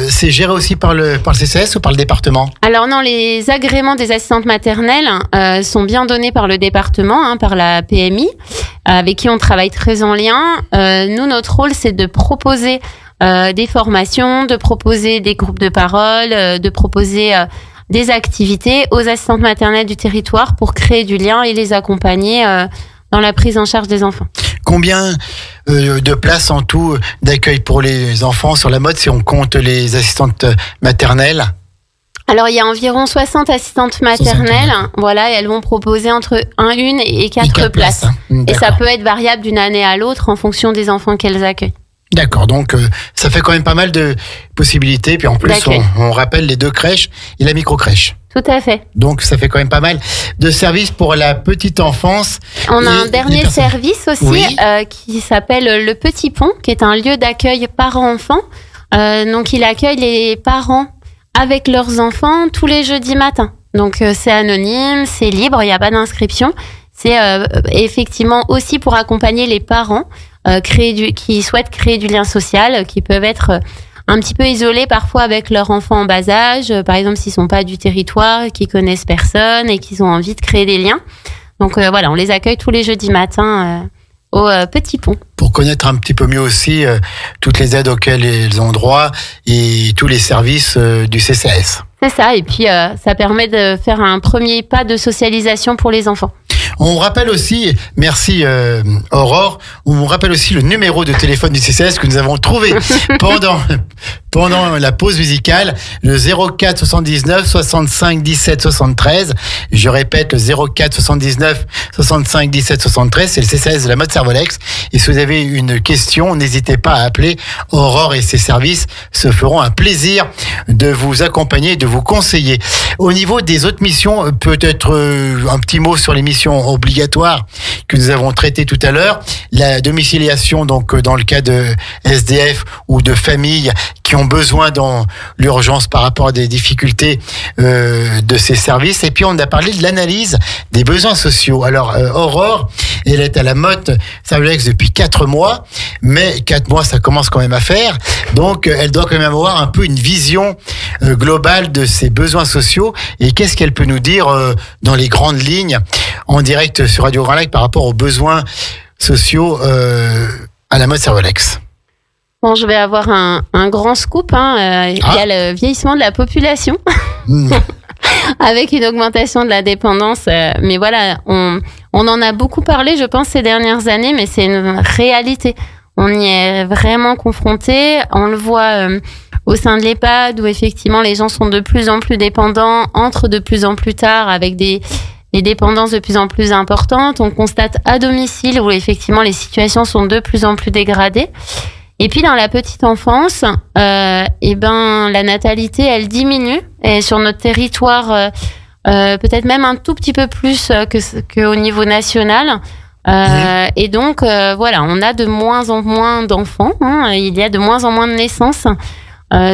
C'est géré aussi par le CCAS ou par le département? Alors non, les agréments des assistantes maternelles sont bien donnés par le département, par la PMI, avec qui on travaille très en lien. Nous, notre rôle, c'est de proposer des formations, de proposer des groupes de parole, de proposer des activités aux assistantes maternelles du territoire pour créer du lien et les accompagner dans la prise en charge des enfants. Combien de places en tout d'accueil pour les enfants sur la mode si on compte les assistantes maternelles? Alors, il y a environ 60 assistantes maternelles. Voilà, et elles vont proposer entre 1 et 4 places. Et ça peut être variable d'une année à l'autre en fonction des enfants qu'elles accueillent. D'accord, donc ça fait quand même pas mal de possibilités. Puis en plus, on rappelle les 2 crèches et la micro-crèche. Tout à fait. Donc ça fait quand même pas mal de services pour la petite enfance. On a un dernier service aussi qui s'appelle Le Petit Pont, qui est un lieu d'accueil parents-enfants. Donc il accueille les parents avec leurs enfants tous les jeudis matins. Donc c'est anonyme, c'est libre, il n'y a pas d'inscription. C'est effectivement aussi pour accompagner les parents qui souhaitent créer du lien social, qui peuvent être un petit peu isolés parfois avec leurs enfants en bas âge, par exemple s'ils sont pas du territoire, qui connaissent personne et qu'ils ont envie de créer des liens. Donc voilà, on les accueille tous les jeudis matins au Petit Pont. Pour connaître un petit peu mieux aussi toutes les aides auxquelles ils ont droit et tous les services du CCAS. C'est ça, et puis ça permet de faire un premier pas de socialisation pour les enfants. On rappelle aussi, merci Aurore, on rappelle aussi le numéro de téléphone du CCAS que nous avons trouvé pendant la pause musicale, le 04 79 65 17 73. Je répète, le 04 79 65 17 73, c'est le CCAS de la mode Servolex. Et si vous avez une question, n'hésitez pas à appeler Aurore et ses services se feront un plaisir de vous accompagner, de vous conseiller. Au niveau des autres missions, peut-être un petit mot sur les missions obligatoires que nous avons traitées tout à l'heure. La domiciliation, donc dans le cas de SDF ou de familles qui ont besoin dans l'urgence par rapport à des difficultés de ces services. Et puis on a parlé de l'analyse des besoins sociaux. Alors Aurore, elle est à la mode Servolex depuis 4 mois, mais 4 mois ça commence quand même à faire. Donc elle doit quand même avoir un peu une vision globale de ses besoins sociaux. Et qu'est-ce qu'elle peut nous dire dans les grandes lignes en direct sur Radio Grand Lac par rapport aux besoins sociaux à la mode Servolex? Bon, je vais avoir un grand scoop. Il y a le vieillissement de la population avec une augmentation de la dépendance. Mais voilà, on en a beaucoup parlé, je pense, ces dernières années, mais c'est une réalité. On y est vraiment confronté. On le voit au sein de l'EHPAD où effectivement les gens sont de plus en plus dépendants, entrent de plus en plus tard avec des dépendances de plus en plus importantes. On constate à domicile où effectivement les situations sont de plus en plus dégradées. Et puis dans la petite enfance, la natalité elle diminue et sur notre territoire peut-être même un tout petit peu plus qu'au niveau national. Et donc voilà, on a de moins en moins d'enfants, il y a de moins en moins de naissances.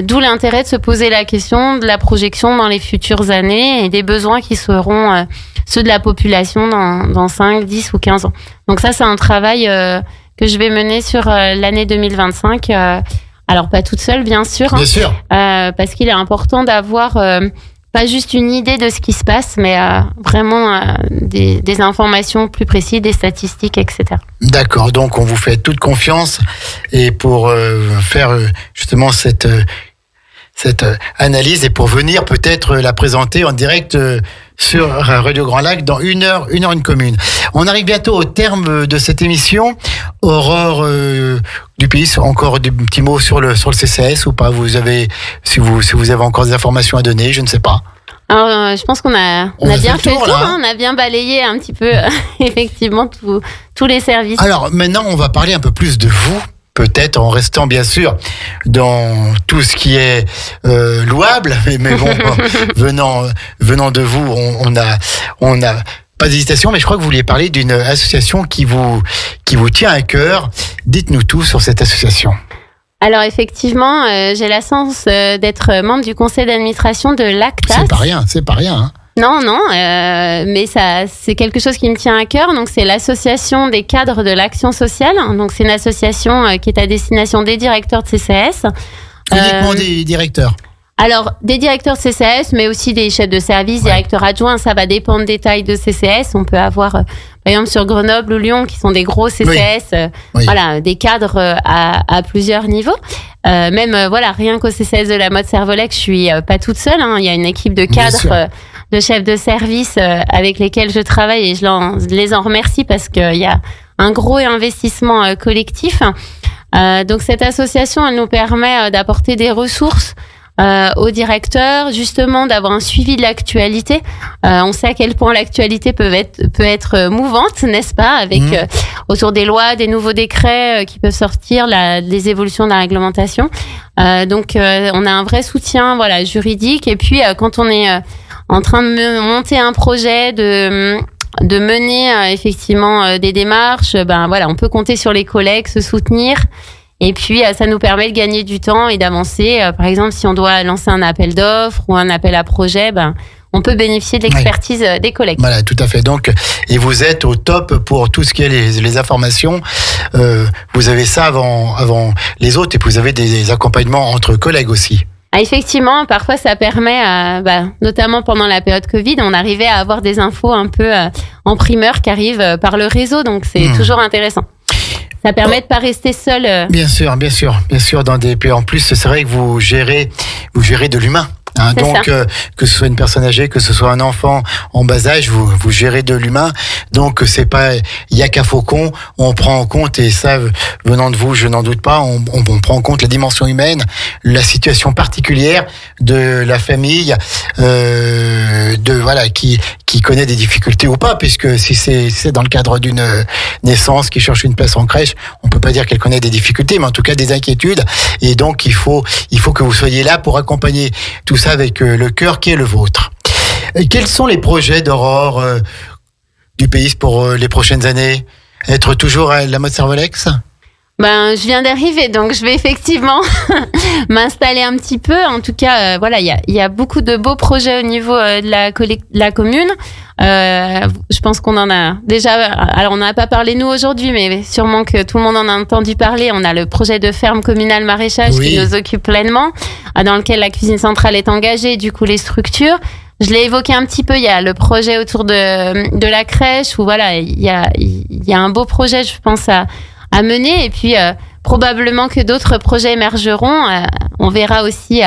D'où l'intérêt de se poser la question de la projection dans les futures années et des besoins qui seront ceux de la population dans 5, 10 ou 15 ans. Donc ça, c'est un travail que je vais mener sur l'année 2025. Alors, pas toute seule, bien sûr. Bien sûr. Parce qu'il est important d'avoir pas juste une idée de ce qui se passe, mais vraiment des informations plus précises, des statistiques, etc. D'accord, donc on vous fait toute confiance et pour faire justement cette analyse et pour venir peut-être la présenter en direct sur Radio Grand Lac dans une heure une commune. On arrive bientôt au terme de cette émission. Aurore du Pays, encore des petits mots sur le CCS ou pas? Si vous avez encore des informations à donner, je ne sais pas. Alors, je pense qu'on a bien fait le tour, hein. On a bien balayé un petit peu effectivement tous les services. Alors maintenant, on va parler un peu plus de vous. Peut-être en restant bien sûr dans tout ce qui est louable, mais bon, venant de vous, on a pas d'hésitation, mais je crois que vous vouliez parler d'une association qui vous tient à cœur. Dites-nous tout sur cette association. Alors effectivement, j'ai la chance d'être membre du conseil d'administration de l'ACTAS. C'est pas rien. Hein. Non, mais ça, c'est quelque chose qui me tient à cœur. Donc, c'est l'association des cadres de l'action sociale. Donc, c'est une association qui est à destination des directeurs de CCAS. Uniquement des directeurs? Alors, des directeurs de CCAS, mais aussi des chefs de service, directeurs adjoints. Ça va dépendre des tailles de CCAS. On peut avoir, par exemple, sur Grenoble ou Lyon, qui sont des gros CCAS, voilà, des cadres à plusieurs niveaux. Même, rien qu'au CCAS de la Motte Servolex, je suis pas toute seule. Hein. Il y a une équipe de cadres, de chefs de service avec lesquels je travaille et je les en remercie parce qu'il y a un gros investissement collectif. Donc, cette association, elle nous permet d'apporter des ressources aux directeurs, justement d'avoir un suivi de l'actualité. On sait à quel point l'actualité peut être mouvante, n'est-ce pas, avec autour des lois, des nouveaux décrets qui peuvent sortir, des évolutions de la réglementation. Donc on a un vrai soutien, juridique. Et puis quand on est en train de monter un projet, de mener effectivement des démarches, on peut compter sur les collègues, se soutenir. Et puis, ça nous permet de gagner du temps et d'avancer. Par exemple, si on doit lancer un appel d'offres ou un appel à projet, on peut bénéficier de l'expertise des collègues. Voilà, tout à fait. Donc, et vous êtes au top pour tout ce qui est les informations. Vous avez ça avant les autres et puis vous avez des accompagnements entre collègues aussi. Effectivement, parfois ça permet, notamment pendant la période Covid, on arrivait à avoir des infos un peu en primeur qui arrivent par le réseau. Donc, c'est toujours intéressant. Ça permet de pas rester seul. Bien sûr. En plus, c'est vrai que vous gérez de l'humain. Hein, donc que ce soit une personne âgée, que ce soit un enfant en bas âge, vous gérez de l'humain. Donc c'est pas Yaka Faucon, on prend en compte, et ça venant de vous, je n'en doute pas, on prend en compte la dimension humaine, la situation particulière de la famille, qui connaît des difficultés ou pas, puisque si c'est dans le cadre d'une naissance qui cherche une place en crèche, on peut pas dire qu'elle connaît des difficultés, mais en tout cas des inquiétudes. Et donc il faut que vous soyez là pour accompagner tout ça avec le cœur qui est le vôtre. Et quels sont les projets d'Aurore du Pays pour les prochaines années? Être toujours à la Motte Servolex? Je viens d'arriver, donc je vais effectivement m'installer un petit peu. En tout cas, il y a beaucoup de beaux projets au niveau de la commune. Je pense qu'on en a déjà. Alors, on n'en a pas parlé nous aujourd'hui, mais sûrement que tout le monde en a entendu parler. On a le projet de ferme communale maraîchage qui nous occupe pleinement, dans lequel la cuisine centrale est engagée. Du coup, les structures. Je l'ai évoqué un petit peu. Il y a le projet autour de la crèche où il y a un beau projet, je pense à mener, et puis probablement que d'autres projets émergeront. On verra aussi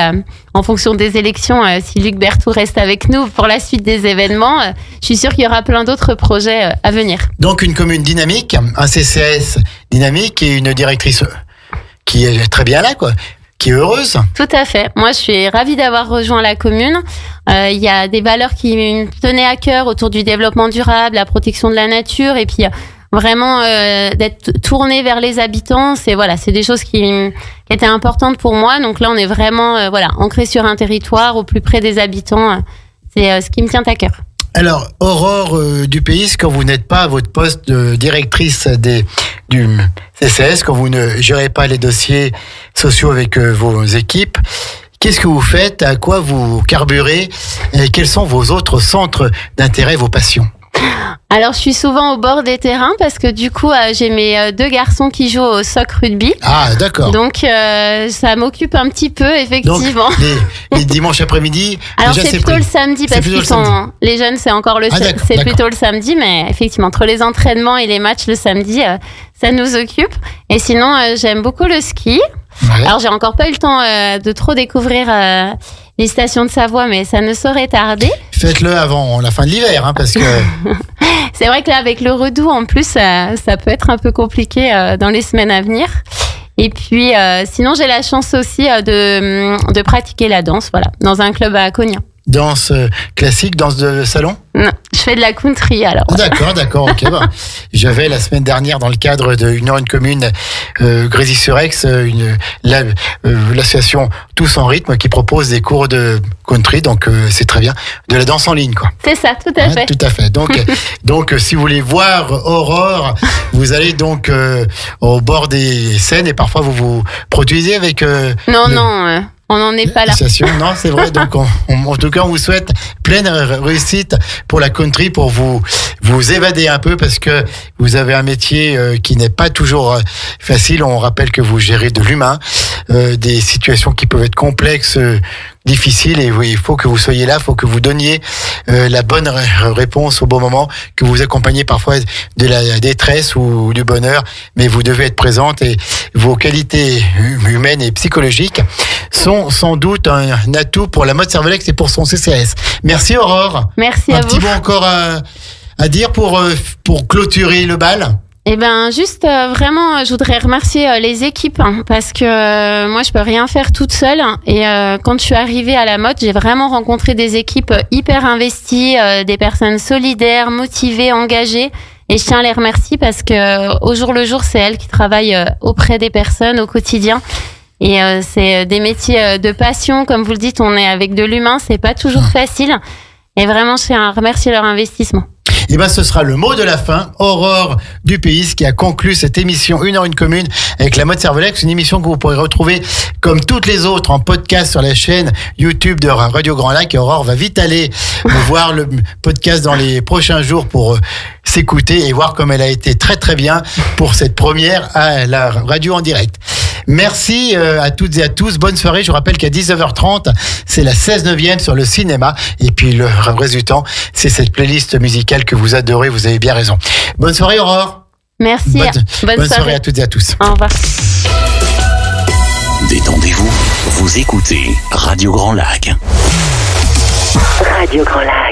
en fonction des élections si Luc Berthoud reste avec nous pour la suite des événements. Je suis sûre qu'il y aura plein d'autres projets à venir. Donc une commune dynamique, un CCAS dynamique et une directrice qui est très bien là, qui est heureuse. Tout à fait. Moi, je suis ravie d'avoir rejoint la commune. Il y a des valeurs qui me tenaient à cœur autour du développement durable, la protection de la nature, et puis vraiment d'être tourné vers les habitants, c'est des choses qui étaient importantes pour moi. Donc là, on est vraiment ancré sur un territoire au plus près des habitants. C'est ce qui me tient à cœur. Alors, Aurore du Pays, quand vous n'êtes pas à votre poste de directrice du CCS, quand vous ne gérez pas les dossiers sociaux avec vos équipes, qu'est-ce que vous faites? À quoi vous carburez? Et quels sont vos autres centres d'intérêt, vos passions? Alors, je suis souvent au bord des terrains parce que du coup, j'ai mes 2 garçons qui jouent au soccer rugby. Ah, d'accord. Donc, ça m'occupe un petit peu, effectivement. Donc, les dimanches après-midi. Alors, déjà, c'est plutôt le samedi parce qu'ils sont, les jeunes, c'est encore c'est plutôt le samedi, mais effectivement, entre les entraînements et les matchs le samedi, ça nous occupe. Et sinon, j'aime beaucoup le ski. Ouais. Alors, j'ai encore pas eu le temps de trop découvrir les stations de Savoie, mais ça ne saurait tarder. Faites-le avant la fin de l'hiver, hein, parce que. C'est vrai que là, avec le redoux, en plus, ça peut être un peu compliqué dans les semaines à venir. Et puis, sinon, j'ai la chance aussi de pratiquer la danse, voilà, dans un club à Cognac. Danse classique, danse de salon? Non, je fais de la country alors. D'accord, ok. Bah, j'avais la semaine dernière dans le cadre d'une heure une commune Grésy-sur-Aix, l'association Tous en rythme qui propose des cours de country, donc c'est très bien, de la danse en ligne quoi. C'est ça, tout à fait. Tout à fait. Donc si vous voulez voir Aurore, vous allez donc au bord des scènes et parfois vous vous produisez avec. Non. On n'en est pas là. Non, c'est vrai. Donc, en tout cas, on vous souhaite pleine réussite pour la country, pour vous évader un peu, parce que vous avez un métier qui n'est pas toujours facile. On rappelle que vous gérez de l'humain, des situations qui peuvent être complexes, difficiles, et il faut que vous soyez là, il faut que vous donniez la bonne réponse au bon moment, que vous accompagnez parfois de la détresse ou du bonheur, mais vous devez être présente, et vos qualités humaines et psychologiques sont sans doute un atout pour la mode Cervelex et pour son CCAS. Merci Aurore. Merci à vous. Un petit mot encore à dire pour clôturer le bal? Eh ben, juste vraiment, je voudrais remercier les équipes parce que moi, je peux rien faire toute seule. Et quand je suis arrivée à la mode, j'ai vraiment rencontré des équipes hyper investies, des personnes solidaires, motivées, engagées. Et je tiens à les remercier parce que au jour le jour, c'est elles qui travaillent auprès des personnes au quotidien. Et c'est des métiers de passion, comme vous le dites, on est avec de l'humain, c'est pas toujours facile. Et vraiment, je tiens à remercier leur investissement. Et ben, ce sera le mot de la fin. Aurore Dupeis qui a conclu cette émission Une heure une commune avec la mode Cervelex, une émission que vous pourrez retrouver comme toutes les autres en podcast sur la chaîne YouTube de Radio Grand Lac. Et Aurore va vite aller voir le podcast dans les prochains jours pour s'écouter et voir comme elle a été très très bien pour cette première à la radio en direct. Merci à toutes et à tous. Bonne soirée. Je vous rappelle qu'à 19h30, c'est la 16/9e sur le cinéma. Et puis le reste du temps, c'est cette playlist musicale que vous adorez. Vous avez bien raison. Bonne soirée, Aurore. Merci. Bonne soirée à toutes et à tous. Au revoir. Détendez-vous. Vous écoutez Radio Grand Lac. Radio Grand Lac.